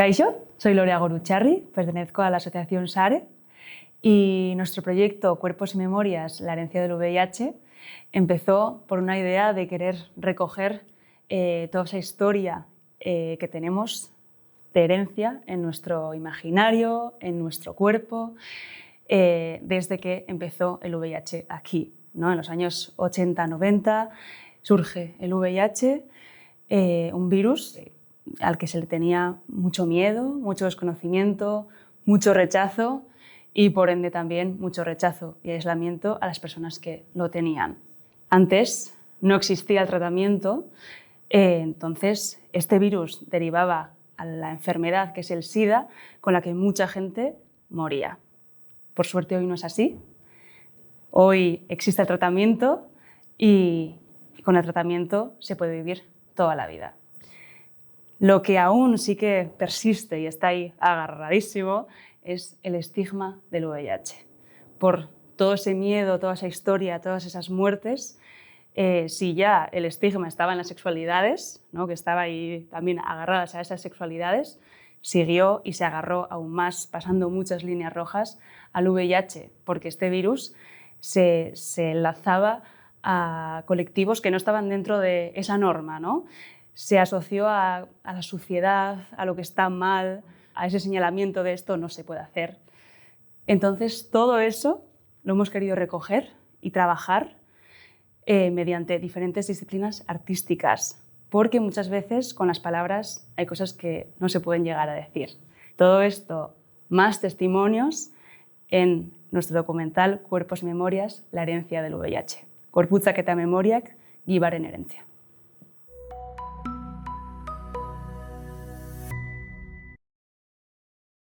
Kaixo, soy Lorea Gorucharri, pertenezco a la asociación SARE y nuestro proyecto Cuerpos y Memorias, la herencia del VIH, empezó por una idea de querer recoger toda esa historia que tenemos de herencia en nuestro imaginario, en nuestro cuerpo, desde que empezó el VIH aquí, ¿no? En los años 80-90 surge el VIH, un virus al que se le tenía mucho miedo, mucho desconocimiento, mucho rechazo y por ende también mucho rechazo y aislamiento a las personas que lo tenían. Antes no existía el tratamiento, entonces este virus derivaba a la enfermedad que es el SIDA, con la que mucha gente moría. Por suerte hoy no es así. Hoy existe el tratamiento y con el tratamiento se puede vivir toda la vida. Lo que aún sí que persiste y está ahí agarradísimo es el estigma del VIH. Por todo ese miedo, toda esa historia, todas esas muertes, si ya el estigma estaba en las sexualidades, ¿no? Que estaba ahí también agarradas a esas sexualidades, siguió y se agarró aún más, pasando muchas líneas rojas al VIH, porque este virus se enlazaba a colectivos que no estaban dentro de esa norma, ¿no? Se asoció a la suciedad, a lo que está mal, a ese señalamiento de esto no se puede hacer. Entonces, todo eso lo hemos querido recoger y trabajar mediante diferentes disciplinas artísticas, porque muchas veces con las palabras hay cosas que no se pueden llegar a decir. Todo esto, más testimonios en nuestro documental Cuerpos y Memorias, la herencia del VIH. Gorputzak eta memoriak, gibaren herentzia.